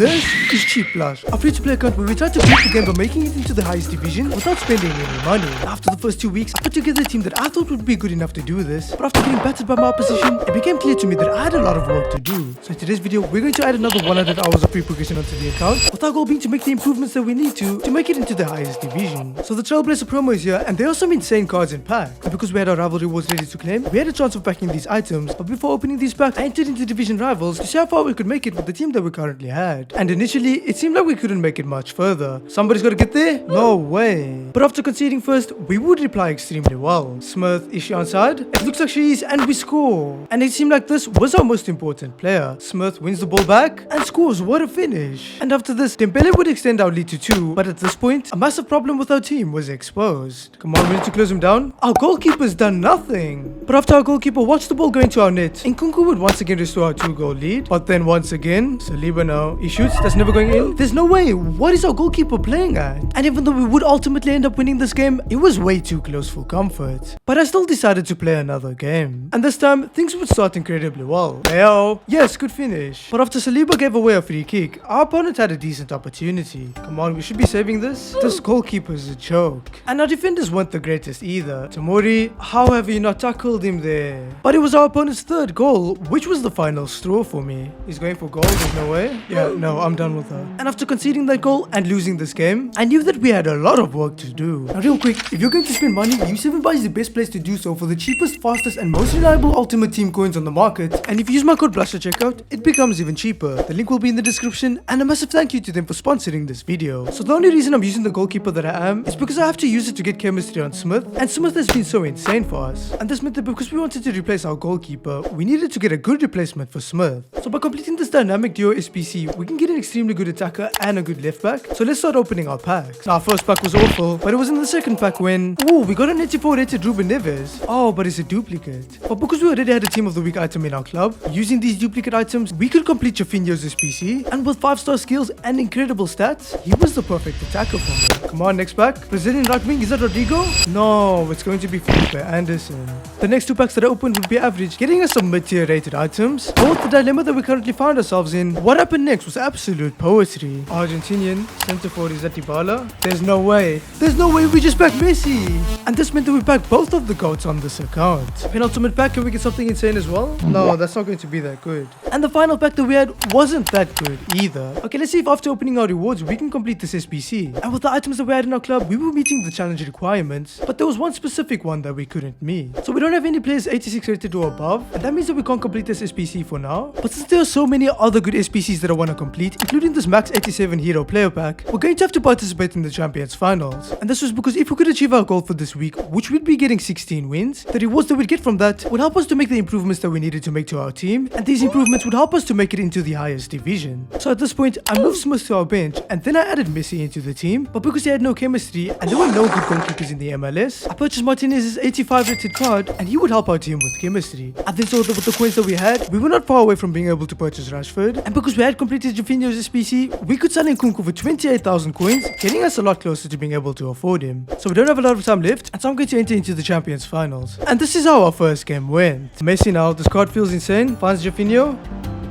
This is Cheap Blushh, a free-to-play account where we try to beat the game by making it into the highest division without spending any money. After the first 2 weeks, I put together a team that I thought would be good enough to do this, but after getting battered by my opposition, it became clear to me that I had a lot of work to do. So in today's video, we're going to add another 100 hours of pre-progression onto the account, with our goal being to make the improvements that we need to make it into the highest division. So the Trailblazer promo is here, and there are some insane cards in pack. And because we had our rival rewards ready to claim, we had a chance of packing these items, but before opening these packs, I entered into division rivals to see how far we could make it with the team that we currently had. And initially, it seemed like we couldn't make it much further. Somebody's gotta get there? No way. But after conceding first, we would reply extremely well. Smith, is she on side? It looks like she is, and we score. And it seemed like this was our most important player. Smith wins the ball back and scores. What a finish. And after this, Dembele would extend our lead to 2, but at this point, a massive problem with our team was exposed. Come on, we need to close him down. Our goalkeeper's done nothing. But after our goalkeeper watched the ball go into our net, Nkunku would once again restore our 2-goal lead. But then once again, Saliba now, he shoots, that's never going in. There's no way. What is our goalkeeper playing at? And even though we would ultimately end up winning this game, it was way too close for comfort. But I still decided to play another game. And this time, things would start incredibly well. Leo, yes, good finish. But after Saliba gave away a free kick, our opponent had a decent opportunity. Come on, we should be saving this. This goalkeeper is a joke. And our defenders weren't the greatest either. Tamori, how have you not tackled him there? But it was our opponent's 3rd goal, which was the final straw for me. He's going for goal, there's no way. Yeah, no, I'm done with her. And after conceding that goal and losing this game, I knew that we had a lot of work to do. Now real quick, if you're going to spend money, U7buy is the best place to do so for the cheapest, fastest and most reliable ultimate team coins on the market. And if you use my code Blushh at checkout, it becomes even cheaper. The link will be in the description, and a massive thank you to them for sponsoring this video. So the only reason I'm using the goalkeeper that I am is because I have to use it to get chemistry on Smith, and Smith has been so insane for us. And this meant that because we wanted to replace our goalkeeper, we needed to get a good replacement for Smith. So by completing this dynamic duo SPC, we can get an extremely good attacker and a good left back. So let's start opening our packs. Now, our first pack was awful, but it was in the second pack when, ooh, we got an 84 rated Ruben Neves. Oh, but it's a duplicate. But because we already had a team of the week item in our club, using these duplicate items, we could complete Jofinho's SPC, and with 5-star skills and incredible stats, he was the perfect attacker for me. Come on, next pack. Brazilian right wing, is that Rodrigo? No, it's going to be Felipe Anderson. The next 2 packs that I opened would be average, getting us some mid-tier rated items. But with the dilemma that we currently find ourselves in, what happened next was absolute poetry. Argentinian, center forward, is that Dybala? There's no way. There's no way we just packed Messi. And this meant that we packed both of the goats on this account. Penultimate pack, can we get something insane as well? No, that's not going to be that good. And the final pack that we had wasn't that good either. Okay, let's see if after opening our rewards, we can complete this SPC. And with the items that we had in our club, we were meeting the challenge requirements, but there was one specific one that we couldn't meet. So we don't have any players 86 rated or above, and that means that we can't complete this SPC for now. But since there are so many other good SPCs that I want to complete, including this max 87 hero player pack, we're going to have to participate in the Champions Finals. And this was because if we could achieve our goal for this week, which we'd be getting 16 wins, the rewards that we'd get from that would help us to make the improvements that we needed to make to our team, and these improvements would help us to make it into the highest division. So at this point, I moved Smith to our bench, and then I added Messi into the team, but because he had no chemistry and there were no good goalkeepers in the MLS, I purchased Martinez's 85 rated card, and he would help our team with chemistry. And then saw that with the coins that we had, we were not far away from being able to purchase Rashford, and because we had completed Jofinho's SPC, we could sell Nkunku for 28,000 coins, getting us a lot closer to being able to afford him. So we don't have a lot of time left, and so I'm going to enter into the Champions Finals. And this is how our first game went. Messi now, this card feels insane, finds Jofinho,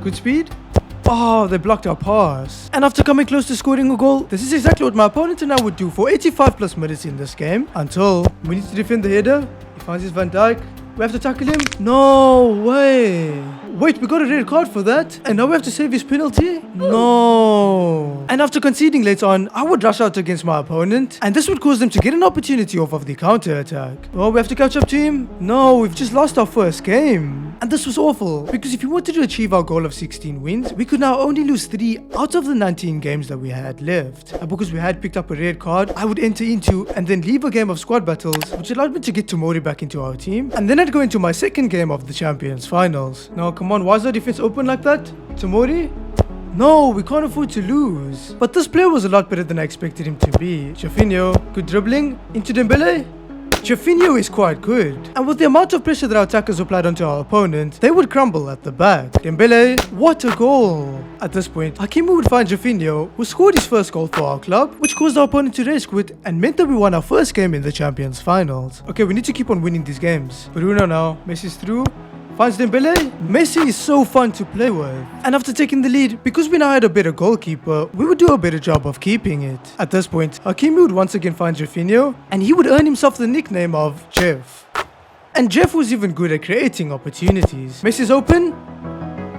good speed. Oh, they blocked our pass. And after coming close to scoring a goal, this is exactly what my opponent and I would do for 85 plus minutes in this game, until we need to defend the header. He finds his Van Dijk. We have to tackle him. No way. Wait, we got a red card for that? And now we have to save his penalty? No. And after conceding later on, I would rush out against my opponent, and this would cause them to get an opportunity off of the counter attack. Oh, we have to catch up to him? No, we've just lost our first game. And this was awful, because if we wanted to achieve our goal of 16 wins, we could now only lose 3 out of the 19 games that we had left. And because we had picked up a red card, I would enter into and then leave a game of squad battles, which allowed me to get Tomori back into our team, and then I'd go into my second game of the Champions Finals. Now, come on, why is our defense open like that? Tomori? No, we can't afford to lose. But this player was a lot better than I expected him to be. Jofinho, good dribbling, into Dembele. Jofinho is quite good, and with the amount of pressure that our attackers applied onto our opponent, they would crumble at the back. Dembele, what a goal! At this point, Hakimi would find Jofinho, who scored his first goal for our club, which caused our opponent to rage quit and meant that we won our first game in the Champions Finals. Okay, we need to keep on winning these games. Bruno now, Messi's through, finds Dembele. Messi is so fun to play with. And after taking the lead, because we now had a better goalkeeper, we would do a better job of keeping it. At this point, Hakimi would once again find Rafinha, and he would earn himself the nickname of Jeff. And Jeff was even good at creating opportunities. Messi's open,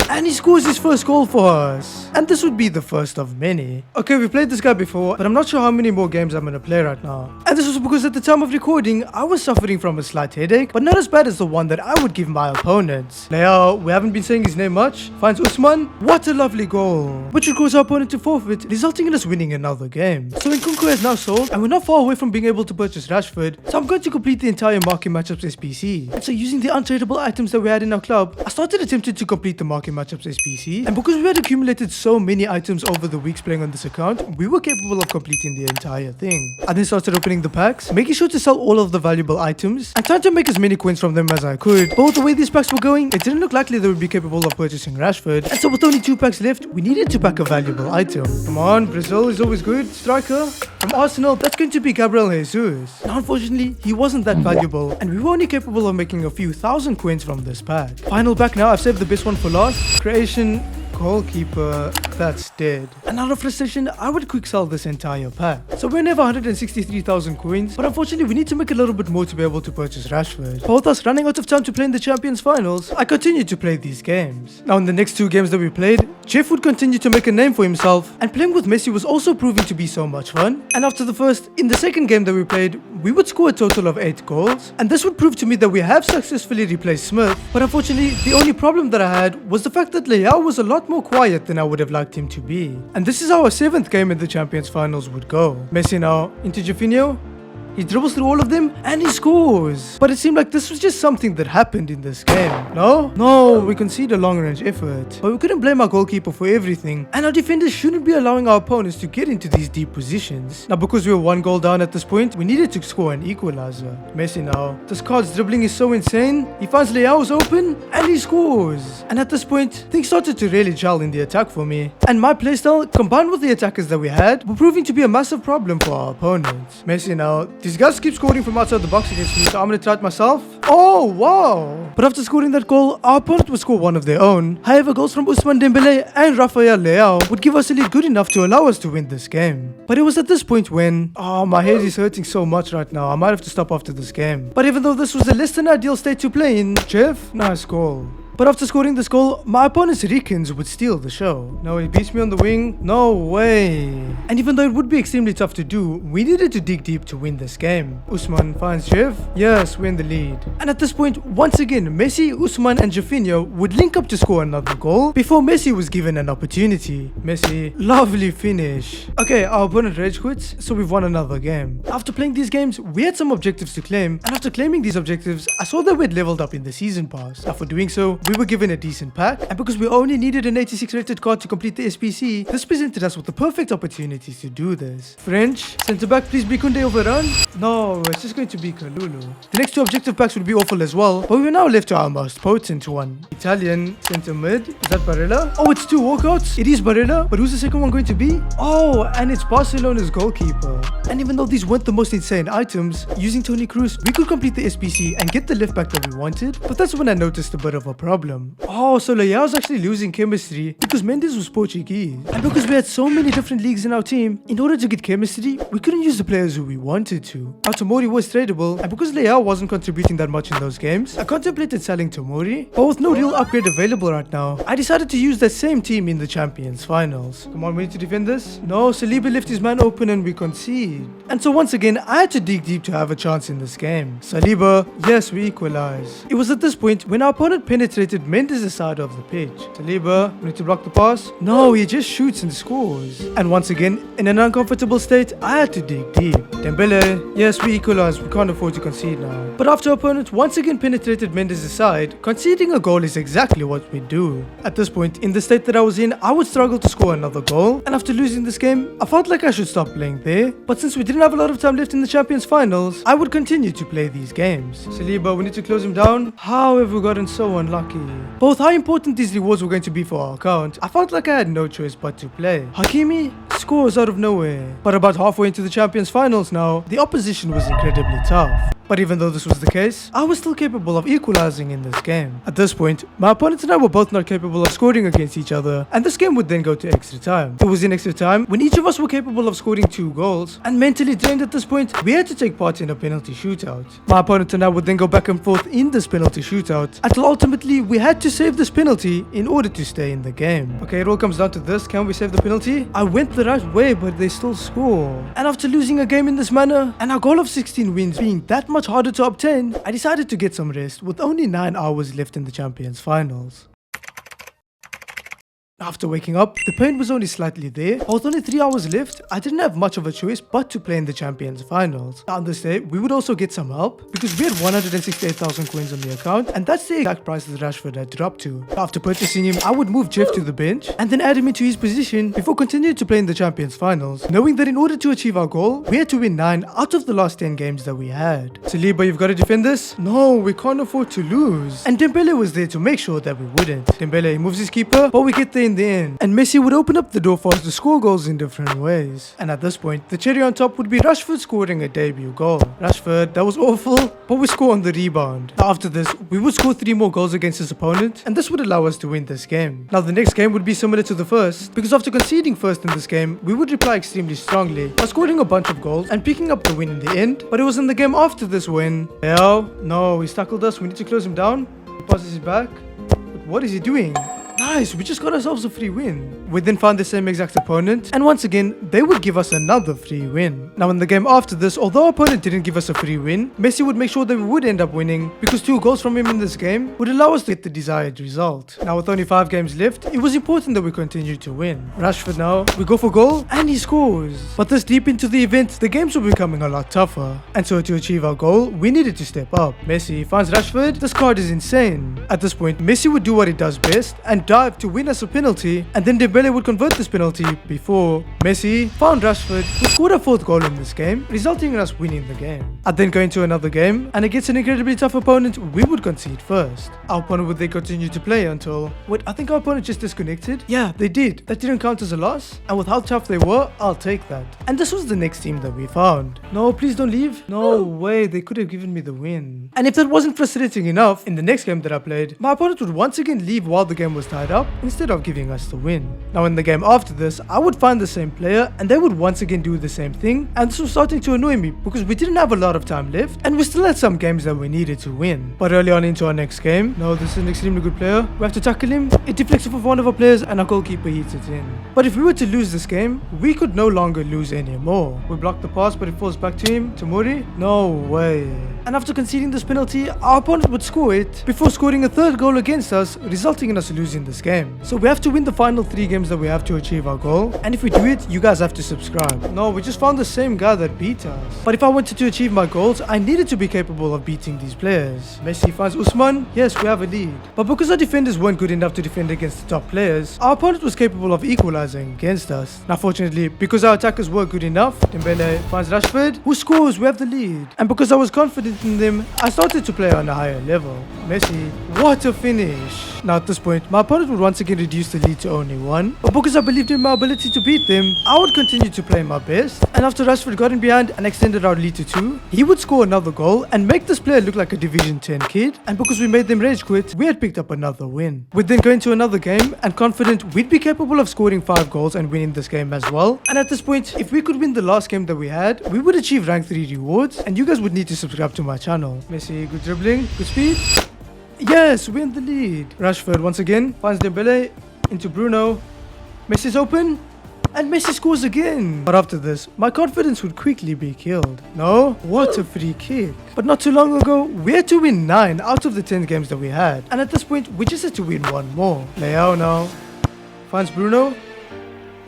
and he scores his first goal for us. And this would be the first of many. Okay, we played this guy before, but I'm not sure how many more games I'm gonna play right now. And this was because at the time of recording, I was suffering from a slight headache, but not as bad as the one that I would give my opponents. Now, we haven't been saying his name much. Finds Usman. What a lovely goal. Which would cause our opponent to forfeit, resulting in us winning another game. So Nkunku has now sold, and we're not far away from being able to purchase Rashford. So I'm going to complete the entire market matchups SPC. And so using the untradeable items that we had in our club, I started attempting to complete the market matchups SPC, and because we had accumulated so many items over the weeks playing on this account, we were capable of completing the entire thing. I then started opening the packs, making sure to sell all of the valuable items, and trying to make as many coins from them as I could. But with the way these packs were going, it didn't look likely that we'd be capable of purchasing Rashford, and so with only 2 packs left, we needed to pack a valuable item. Come on, Brazil is always good. Striker from Arsenal, that's going to be Gabriel Jesus. Now unfortunately, he wasn't that valuable, and we were only capable of making a few thousand coins from this pack. Final pack now, I've saved the best one for last. Creation goalkeeper, that's dead. And out of frustration, I would quick sell this entire pack. So we're never 163,000 coins, but unfortunately we need to make a little bit more to be able to purchase Rashford. But with us running out of time to play in the Champions Finals, I continued to play these games. Now in the next 2 games that we played, Jeff would continue to make a name for himself, and playing with Messi was also proving to be so much fun. And after the first, in the second game that we played, we would score a total of 8 goals, and this would prove to me that we have successfully replaced Smith. But unfortunately, the only problem that I had was the fact that Leao was a lot more quiet than I would have liked him to be. And this is how our 7th game in the Champions Finals would go. Messi now into Jorginho. He dribbles through all of them and he scores. But it seemed like this was just something that happened in this game. No, we conceded a long range effort. But we couldn't blame our goalkeeper for everything. And our defenders shouldn't be allowing our opponents to get into these deep positions. Now because we were 1 goal down at this point, we needed to score an equalizer. Messi now. This card's dribbling is so insane. He finds Leao's open and he scores. And at this point, things started to really gel in the attack for me. And my playstyle, combined with the attackers that we had, were proving to be a massive problem for our opponents. Messi now. These guys keep scoring from outside the box against me, so I'm going to try it myself. Oh, wow. But after scoring that goal, our opponent would score one of their own. However, goals from Ousmane Dembele and Rafael Leao would give us a lead good enough to allow us to win this game. But it was at this point when, my head is hurting so much right now. I might have to stop after this game. But even though this was a less than ideal state to play in, Jeff, nice goal. But after scoring this goal, my opponent's Rikins would steal the show. No, he beats me on the wing. No way. And even though it would be extremely tough to do, we needed to dig deep to win this game. Usman finds Jeff. Yes, we're in the lead. And at this point, once again, Messi, Usman and Jorginho would link up to score another goal before Messi was given an opportunity. Messi, lovely finish. Okay, our opponent rage quits, so we've won another game. After playing these games, we had some objectives to claim, and after claiming these objectives, I saw that we'd leveled up in the season pass. Now for doing so, we were given a decent pack, and because we only needed an 86 rated card to complete the SPC, this presented us with the perfect opportunity to do this. French, centre back, please be Koundé overrun. No, it's just going to be Kalulu. The next 2 objective packs would be awful as well, but we were now left to our most potent one. Italian, centre mid, is that Barella? Oh, it's 2 walkouts. It is Barella, but who's the second one going to be? Oh, and it's Barcelona's goalkeeper. And even though these weren't the most insane items, using Toni Kroos, we could complete the SPC and get the left back that we wanted, but that's when I noticed a bit of a problem. Oh, so Leao's actually losing chemistry because Mendes was Portuguese. And because we had so many different leagues in our team, in order to get chemistry, we couldn't use the players who we wanted to. Now Tomori was tradable, and because Leao wasn't contributing that much in those games, I contemplated selling Tomori, but with no real upgrade available right now, I decided to use that same team in the Champions Finals. Come on, we need to defend this. No, Saliba left his man open and we concede. And so once again, I had to dig deep to have a chance in this game. Saliba, yes, we equalize. It was at this point when our opponent penetrated Mendes' side of the pitch. Saliba, we need to block the pass. No, he just shoots and scores. And once again, in an uncomfortable state, I had to dig deep. Dembele, yes, we equalize. We can't afford to concede now. But after our opponent once again penetrated Mendes' side, conceding a goal is exactly what we do. At this point, in the state that I was in, I would struggle to score another goal. And after losing this game, I felt like I should stop playing there. But since we didn't have a lot of time left in the Champions Finals, I would continue to play these games. Saliba, we need to close him down. How have we gotten so unlucky? Both how important these rewards were going to be for our account, I felt like I had no choice but to play. Hakimi scores out of nowhere. But about halfway into the Champions Finals now, the opposition was incredibly tough. But even though this was the case, I was still capable of equalizing in this game. At this point, my opponents and I were both not capable of scoring against each other, and this game would then go to extra time. It was in extra time when each of us were capable of scoring 2 goals, and mentally drained at this point, we had to take part in a penalty shootout. My opponent and I would then go back and forth in this penalty shootout, until ultimately we had to save this penalty in order to stay in the game. Okay, it all comes down to this: can we save the penalty? I went the right way, but they still score. And after losing a game in this manner, and our goal of 16 wins being that much harder to obtain, I decided to get some rest with only 9 hours left in the Champions Finals. After waking up, the pain was only slightly there. With only 3 hours left, I didn't have much of a choice but to play in the Champions Finals. On this day, we would also get some help because we had 168,000 coins on the account, and that's the exact price that Rashford had dropped to. After purchasing him, I would move Jeff to the bench and then add him into his position before continuing to play in the Champions Finals, knowing that in order to achieve our goal, we had to win 9 out of the last 10 games that we had. Saliba, you've got to defend this? No, we can't afford to lose. And Dembele was there to make sure that we wouldn't. Dembele moves his keeper, but we get there in the end, and Messi would open up the door for us to score goals in different ways. And at this point, the cherry on top would be Rashford scoring a debut goal. Rashford, that was awful, but we score on the rebound. Now after this, we would score 3 more goals against his opponent, and this would allow us to win this game. Now the next game would be similar to the first, because after conceding first in this game, we would reply extremely strongly by scoring a bunch of goals and picking up the win in the end. But it was in the game after this win. No, he's tackled us. We need to close him down. He passes it back. But what is he doing? Nice, we just got ourselves a free win. We then found the same exact opponent, and once again, they would give us another free win. Now in the game after this, although our opponent didn't give us a free win, Messi would make sure that we would end up winning, because 2 goals from him in this game would allow us to get the desired result. Now with only 5 games left, it was important that we continue to win. Rashford now, we go for goal, and he scores. But this deep into the event, the games were becoming a lot tougher, and so to achieve our goal, we needed to step up. Messi finds Rashford. This card is insane. At this point, Messi would do what he does best, and dive to win us a penalty, and then Dembele would convert this penalty before Messi found Rashford, who scored a 4th goal in this game, resulting in us winning the game. I'd then go into another game, and against an incredibly tough opponent, we would concede first. Our opponent would then continue to play until... Wait, I think our opponent just disconnected? Yeah, they did. That didn't count as a loss, and with how tough they were, I'll take that. And this was the next team that we found. No, please don't leave. No way, they could have given me the win. And if that wasn't frustrating enough, in the next game that I played, my opponent would once again leave while the game was tied up, instead of giving us the win. Now in the game after this, I would find the same player and they would once again do the same thing, and this was starting to annoy me because we didn't have a lot of time left and we still had some games that we needed to win. But early on into our next game, no, this is an extremely good player, we have to tackle him, it deflects off of one of our players and our goalkeeper heats it in. But if we were to lose this game, we could no longer lose anymore. We blocked the pass but it falls back to him, to Muri, no way. And after conceding this penalty, our opponent would score it before scoring a 3rd goal against us, resulting in us losing this game. So we have to win the final 3 games that we have to achieve our goal, and if we do it, you guys have to subscribe. No, we just found the same guy that beat us. But if I wanted to achieve my goals, I needed to be capable of beating these players. Messi finds Usman. Yes, we have a lead. But because our defenders weren't good enough to defend against the top players, our opponent was capable of equalizing against us. Now fortunately, because our attackers were good enough, Dembele finds Rashford, who scores, we have the lead. And because I was confident in them, I started to play on a higher level. Messi, what a finish. Now at this point, my opponent would once again reduce the lead to only 1, but because I believed in my ability to beat them, I would continue to play my best, and after Rashford got in behind and extended our lead to 2, he would score another goal and make this player look like a Division 10 kid, and because we made them rage quit, we had picked up another win. We'd then go into another game and confident we'd be capable of scoring 5 goals and winning this game as well, and at this point, if we could win the last game that we had, we would achieve rank 3 rewards, and you guys would need to subscribe to my channel. Messi, good dribbling, good speed. Yes, we're in the lead. Rashford once again finds Dembele into Bruno. Messi's open, and Messi scores again. But after this, my confidence would quickly be killed. No, what a free kick. But not too long ago, we had to win 9 out of the 10 games that we had. And at this point, we just had to win 1 more. Leao now finds Bruno.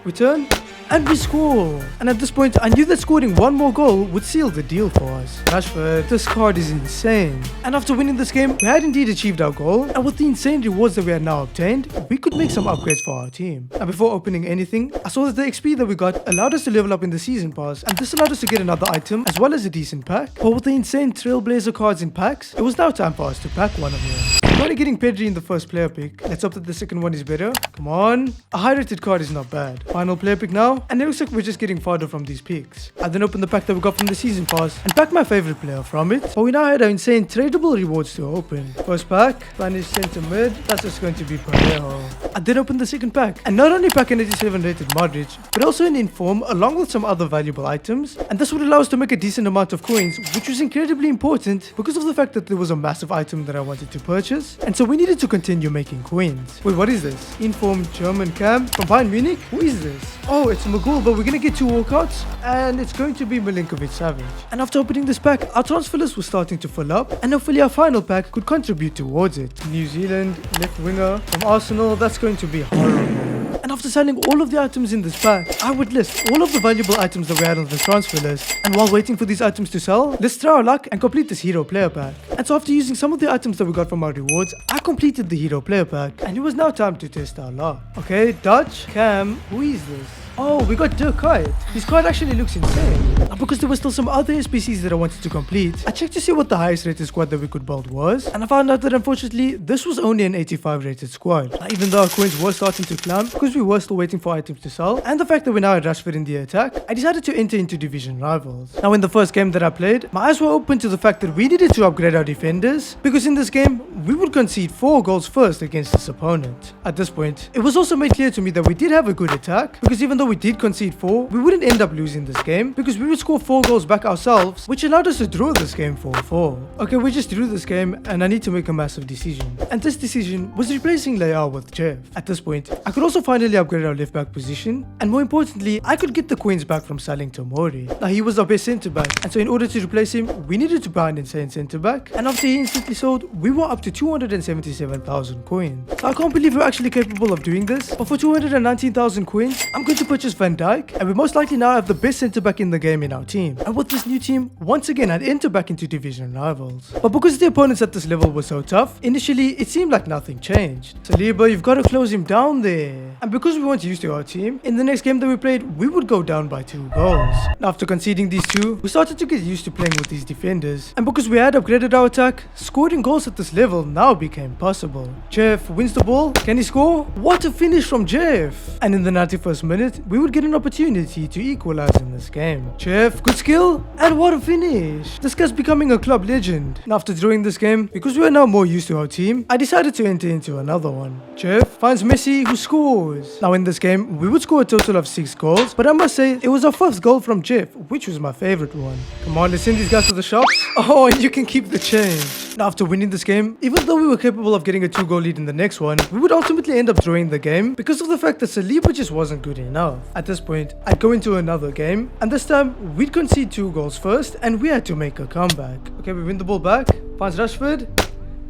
We turn. And we score. And at this point, I knew that scoring 1 more goal would seal the deal for us. Rashford, this card is insane. And after winning this game, we had indeed achieved our goal. And with the insane rewards that we had now obtained, we could make some upgrades for our team. And before opening anything, I saw that the XP that we got allowed us to level up in the season pass. And this allowed us to get another item as well as a decent pack. But with the insane Trailblazer cards in packs, it was now time for us to pack one of them. only getting Pedri in the first player pick. Let's hope that the second one is better. Come on. A high rated card is not bad. Final player pick now, and it looks like we're just getting farther from these picks. I then opened the pack that we got from the season pass and packed my favorite player from it. But we now had our insane tradable rewards to open. First pack, Spanish centre mid. That's just going to be Parejo. I then opened the second pack, and not only pack an 87 rated Modric, but also an inform along with some other valuable items. And this would allow us to make a decent amount of coins, which was incredibly important because of the fact that there was a massive item that I wanted to purchase. And so we needed to continue making coins. Wait, what is this? Inform German Cam from Bayern Munich? Who is this? Oh, it's Magul, but we're gonna get 2 walkouts, and it's going to be Milinkovic-Savic. And after opening this pack, our transfer list was starting to fill up, and hopefully our final pack could contribute towards it. New Zealand, left winger from Arsenal, that's going to be horrible. And after selling all of the items in this pack, I would list all of the valuable items that we had on the transfer list. And while waiting for these items to sell, let's try our luck and complete this hero player pack. And so after using some of the items that we got from our rewards, I completed the hero player pack, and it was now time to test our luck. Okay, Dutch, Cam, who is this? Oh, we got Blushhyt. His card actually looks insane. And because there were still some other SPCs that I wanted to complete, I checked to see what the highest rated squad that we could build was, and I found out that unfortunately, this was only an 85 rated squad. Now, even though our coins were starting to climb, because we were still waiting for items to sell, and the fact that we now had Rashford in the attack, I decided to enter into division rivals. Now, in the first game that I played, my eyes were open to the fact that we needed to upgrade our defenders, because in this game, we would concede 4 goals first against this opponent. At this point, it was also made clear to me that we did have a good attack, because even though we did concede 4, we wouldn't end up losing this game because we would score 4 goals back ourselves, which allowed us to draw this game 4-4. Okay, we just drew this game, and I need to make a massive decision. And this decision was replacing Leao with Jeff. At this point, I could also finally upgrade our left back position, and more importantly, I could get the coins back from selling Tomori. Now, he was our best centre back, and so in order to replace him, we needed to buy an insane centre back, and after he instantly sold, we were up to 277,000 coins. So I can't believe we're actually capable of doing this, but for 219,000 coins, I'm going to purchase Van Dijk, and we most likely now have the best centre back in the game in our team. And with this new team, once again I'd enter back into division rivals. But because the opponents at this level were so tough, initially it seemed like nothing changed. Saliba, you've got to close him down there. And because we weren't used to our team, in the next game that we played, we would go down by 2 goals. Now, after conceding these 2, we started to get used to playing with these defenders. And because we had upgraded our attack, scoring goals at this level now became possible. Jeff wins the ball. Can he score? What a finish from Jeff! And in the 91st minute, we would get an opportunity to equalize in this game. Jeff, good skill, and what a finish! This guy's becoming a club legend. And after drawing this game, because we are now more used to our team, I decided to enter into another one. Jeff finds Messi, who scores. Now in this game, we would score a total of 6 goals, but I must say, it was our first goal from Jeff, which was my favorite one. Come on, let's send these guys to the shops. Oh, and you can keep the change. Now after winning this game, even though we were capable of getting a 2-goal lead in the next one, we would ultimately end up drawing the game because of the fact that Saliba just wasn't good enough. At this point, I'd go into another game, and this time we'd concede 2 goals first, and we had to make a comeback. Okay, we win the ball back. Finds Rashford.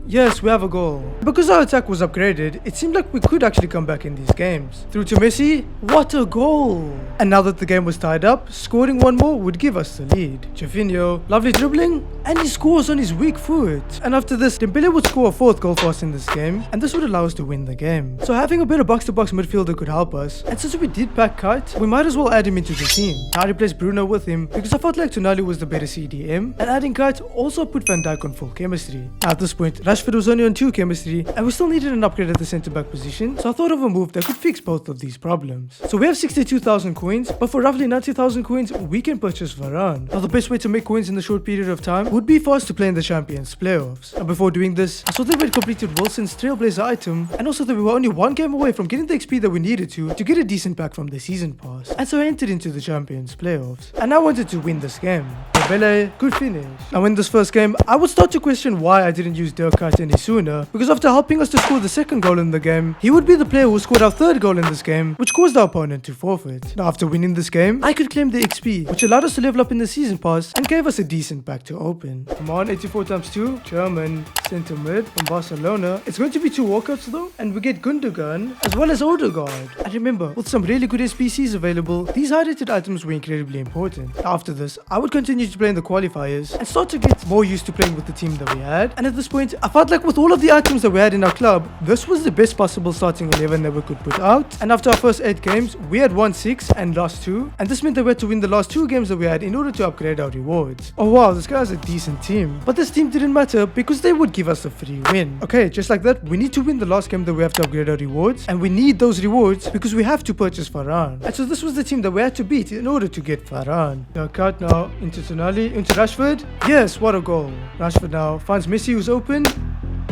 Yes, we have a goal. Because our attack was upgraded, it seemed like we could actually come back in these games. Through to Messi, what a goal! And now that the game was tied up, scoring 1 more would give us the lead. Jovinho, lovely dribbling, and he scores on his weak foot. And after this, Dembele would score a 4th goal for us in this game, and this would allow us to win the game. So having a better box-to-box midfielder could help us, and since we did pack Kite, we might as well add him into the team. I replaced Bruno with him because I felt like Tonali was the better CDM, and adding Kite also put Van Dijk on full chemistry. At this point, Rashford was only on 2 chemistry, and we still needed an upgrade at the centre-back position, so I thought of a move that could fix both of these problems. So we have 62,000 coins, but for roughly 90,000 coins, we can purchase Varane. Now the best way to make coins in a short period of time would be for us to play in the Champions playoffs. And before doing this, I saw that we had completed Wilson's Trailblazer item, and also that we were only 1 game away from getting the XP that we needed to get a decent pack from the season pass. And so I entered into the Champions playoffs, and I wanted to win this game. Dembele, good finish. Now in this first game, I would start to question why I didn't use Blushhyt any sooner, because after helping us to score the 2nd goal in the game, he would be the player who scored our 3rd goal in this game, which caused our opponent to forfeit. Now after winning this game, I could claim the XP, which allowed us to level up in the season pass and gave us a decent pack to open. Come on, 84 times 2, German, centre mid from Barcelona. It's going to be 2 walkouts though, and we get Gundogan as well as Odegaard. And remember, with some really good SPCs available, these high-rated items were incredibly important. After this, I would continue to free-to-play in the qualifiers and start to get more used to playing with the team that we had. And at this point, I felt like with all of the items that we had in our club, this was the best possible starting 11 that we could put out. And after our first 8 games, we had won 6 and lost 2. And this meant that we had to win the last 2 games that we had in order to upgrade our rewards. Oh wow, this guy has a decent team. But this team didn't matter because they would give us a free win. Okay, just like that, we need to win the last game that we have to upgrade our rewards. And we need those rewards because we have to purchase Varane. And so this was the team that we had to beat in order to get Varane. Cut now into Tonali, into Rashford. Yes, what a goal. Rashford now finds Messi, who's open.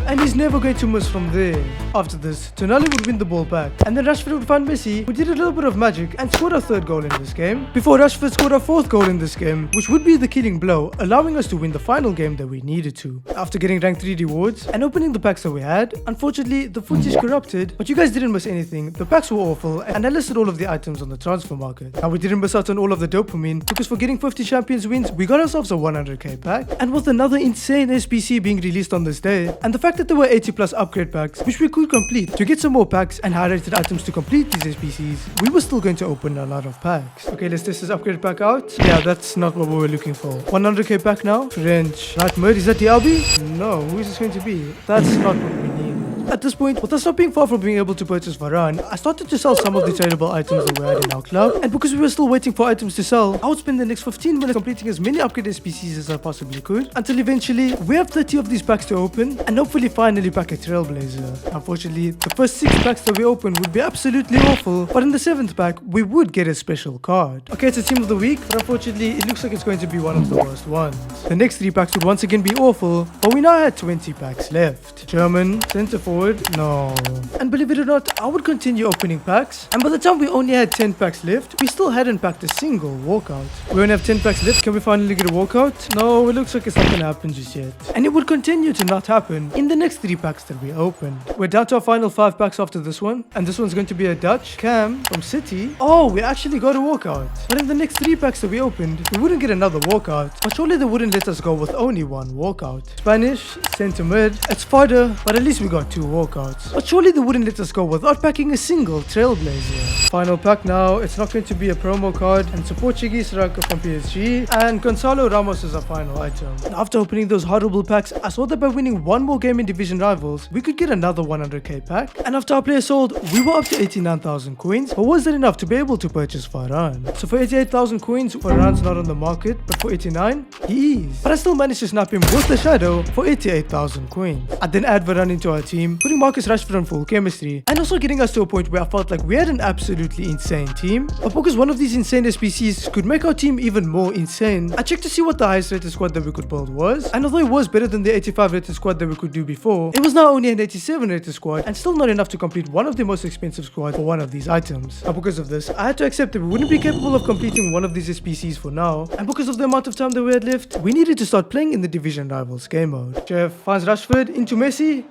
And he's never going to miss from there. After this, Tonali would win the ball back. And then Rashford would find Messi, who did a little bit of magic and scored our 3rd goal in this game. Before Rashford scored our 4th goal in this game, which would be the killing blow, allowing us to win the final game that we needed to. After getting rank 3 rewards and opening the packs that we had, unfortunately, the footage corrupted, but you guys didn't miss anything. The packs were awful, and I listed all of the items on the transfer market. Now, we didn't miss out on all of the dopamine, because for getting 50 Champions wins, we got ourselves a 100k pack. And with another insane SBC being released on this day, and the fact that there were 80 plus upgrade packs, which we could complete to get some more packs and highlighted items to complete these SBCs, we were still going to open a lot of packs. Okay, let's test this upgrade pack out. Yeah, that's not what we were looking for. 100k pack now. French. Right mid, is that Diaby? No, who is this going to be? That's not what we need. At this point, with us not being far from being able to purchase Varane, I started to sell some of the tradable items that we had in our club. And because we were still waiting for items to sell, I would spend the next 15 minutes completing as many upgrade SPCs as I possibly could, until eventually we have 30 of these packs to open and hopefully finally pack a Trailblazer. Unfortunately, the first 6 packs that we open would be absolutely awful, but in the 7th pack, we would get a special card. Okay, it's a team of the week, but unfortunately, it looks like it's going to be one of the worst ones. The next 3 packs would once again be awful, but we now had 20 packs left. German, center forward, no. And believe it or not, I would continue opening packs, and by the time we only had 10 packs left, we still hadn't packed a single walkout. We only have 10 packs left. Can we finally get a walkout? No, it looks like it's not gonna happen just yet. And it would continue to not happen in the next 3 packs that we opened. We're down to our final 5 packs after this one, and this one's going to be a Dutch Cam from City. Oh, we actually got a walkout. But in the next 3 packs that we opened, we wouldn't get another walkout, but surely they wouldn't let us go with only 1 walkout. Spanish, center mid, it's fodder, but at least we got 2 walkouts. But surely they wouldn't let us go without packing a single Trailblazer. Final pack now, it's not going to be a promo card, and it's a Portuguese striker from PSG, and Gonzalo Ramos is our final item. And after opening those horrible packs, I saw that by winning 1 more game in Division Rivals, we could get another 100k pack. And after our player sold, we were up to 89,000 coins, but was that enough to be able to purchase Varane? So for 88,000 coins, Varane's not on the market, but for 89, he is. But I still managed to snap him with the shadow for 88,000 coins. I then add Varane into our team, putting Marcus Rashford on full chemistry, and also getting us to a point where I felt like we had an absolutely insane team. But because one of these insane SPCs could make our team even more insane, I checked to see what the highest rated squad that we could build was, and although it was better than the 85 rated squad that we could do before, it was now only an 87 rated squad, and still not enough to complete one of the most expensive squads for one of these items. And because of this, I had to accept that we wouldn't be capable of completing one of these SPCs for now, and because of the amount of time that we had left, we needed to start playing in the Division Rivals game mode. Jeff finds Rashford into Messi.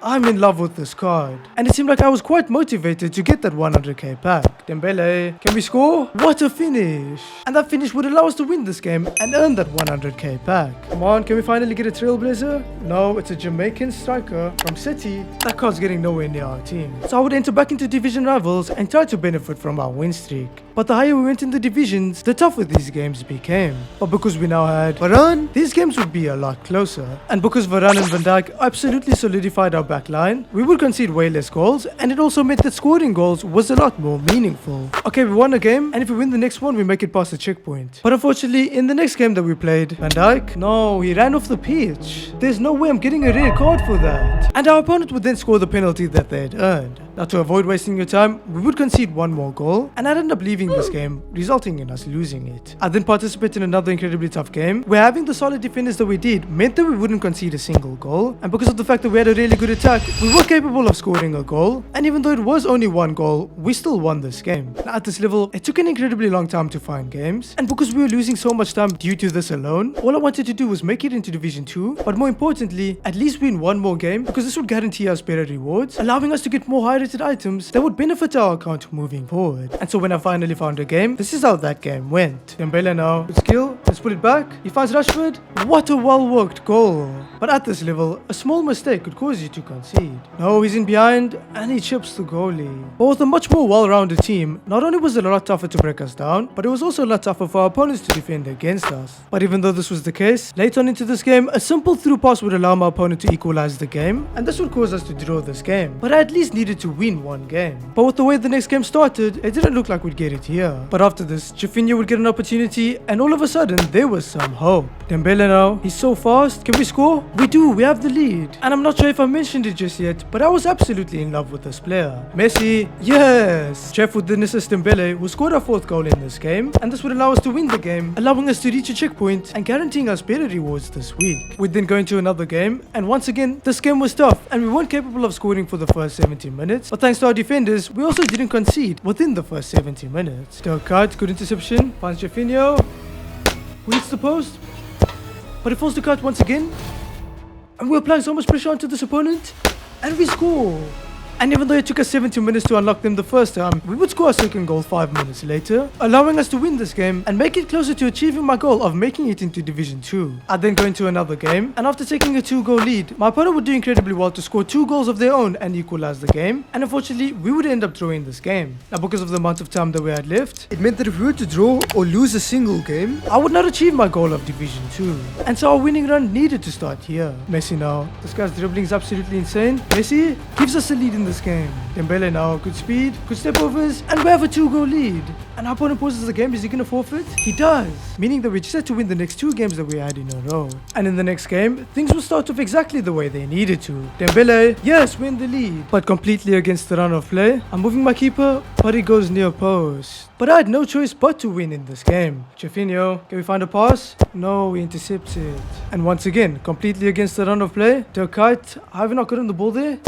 I'm in love with this card, and it seemed like I was quite motivated to get that 100k pack. Dembele, can we score? What a finish! And that finish would allow us to win this game and earn that 100k pack. Come on, can we finally get a Trailblazer? No, it's a Jamaican striker from City. That card's getting nowhere near our team. So I would enter back into Division Rivals and try to benefit from our win streak. But the higher we went in the divisions, the tougher these games became. But because we now had Varane, these games would be a lot closer. And because Varane and Van Dijk absolutely solidified our back line, we would concede way less goals, and it also meant that scoring goals was a lot more meaningful. Okay, we won a game, and if we win the next one, we make it past the checkpoint. But unfortunately, in the next game that we played, Van Dijk, no, he ran off the pitch. There's no way I'm getting a red card for that. And our opponent would then score the penalty that they had earned. Now, to avoid wasting your time, we would concede one more goal, and I'd end up leaving this game, resulting in us losing it. I then participated in another incredibly tough game, where having the solid defenders that we did meant that we wouldn't concede a single goal, and because of the fact that we had a really good attack, we were capable of scoring a goal, and even though it was only one goal, we still won this game. Now, at this level, it took an incredibly long time to find games, and because we were losing so much time due to this alone, all I wanted to do was make it into Division 2, but more importantly, at least win one more game, because this would guarantee us better rewards, allowing us to get more high animated items that would benefit our account moving forward. And so when I finally found a game, this is how that game went. Dembele now, good skill, let's put it back. He finds Rashford. What a well-worked goal. But at this level, a small mistake could cause you to concede. No, he's in behind and he chips the goalie. But with a much more well-rounded team, not only was it a lot tougher to break us down, but it was also a lot tougher for our opponents to defend against us. But even though this was the case, late on into this game, a simple through pass would allow my opponent to equalize the game, and this would cause us to draw this game. But I at least needed to win one game. But with the way the next game started, it didn't look like we'd get it here. But after this, Rafinha would get an opportunity, and all of a sudden, there was some hope. Dembele now, he's so fast. Can we score? We do, we have the lead. And I'm not sure if I mentioned it just yet, but I was absolutely in love with this player. Messi, yes! Chef would then assist Dembele, who scored our 4th goal in this game, and this would allow us to win the game, allowing us to reach a checkpoint and guaranteeing us better rewards this week. We'd then go into another game, and once again, this game was tough, and we weren't capable of scoring for the first 70 minutes, but thanks to our defenders, we also didn't concede within the first 70 minutes. Kart, good interception, finds Rafinha, who hits the post, but it falls to Kart once again, and we're applying so much pressure onto this opponent, and we score. And even though it took us 70 minutes to unlock them the first time, we would score our second goal 5 minutes later, allowing us to win this game and make it closer to achieving my goal of making it into Division 2. I'd then go into another game, and after taking a 2-goal lead, my opponent would do incredibly well to score 2 goals of their own and equalize the game, and unfortunately, we would end up drawing this game. Now, because of the amount of time that we had left, it meant that if we were to draw or lose a single game, I would not achieve my goal of Division 2. And so our winning run needed to start here. Messi now, this guy's dribbling is absolutely insane. Messi gives us a lead in this game. Dembele now, good speed, good step overs, and we have a 2-goal lead. And our opponent pauses the game. Is he gonna forfeit? He does, meaning that we just had to win the next 2 games that we had in a row. And in the next game, things will start off exactly the way they needed to. Dembele, yes, win the lead, but completely against the run of play. I'm moving my keeper, but he goes near post. But I had no choice but to win in this game. Rafinha, can we find a pass? No, we intercept it. And once again, completely against the run of play. Kart, have we not gotten the ball there?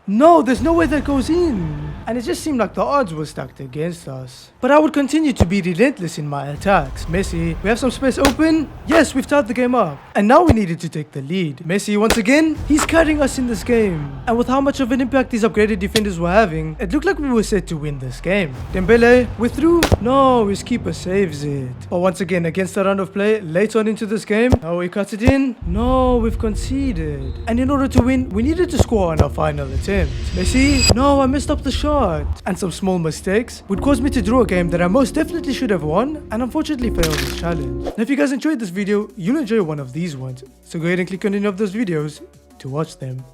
No, there's no way that goes in. And it just seemed like the odds were stacked against us. But I would continue to be relentless in my attacks. Messi, we have some space open. Yes, we've tied the game up. And now we needed to take the lead. Messi, once again, he's carrying us in this game. And with how much of an impact these upgraded defenders were having, it looked like we were set to win this game. Dembele, we're through. No, his keeper saves it. But once again, against the run of play, late on into this game, oh, he cuts it in. No, we've conceded. And in order to win, we needed to score on our final attempt. Messi, no, I messed up the shot. And some small mistakes would cause me to draw a game that I most definitely should have won, and unfortunately failed this challenge. Now, if you guys enjoyed this video, you'll enjoy one of these ones. So go ahead and click on any of those videos to watch them.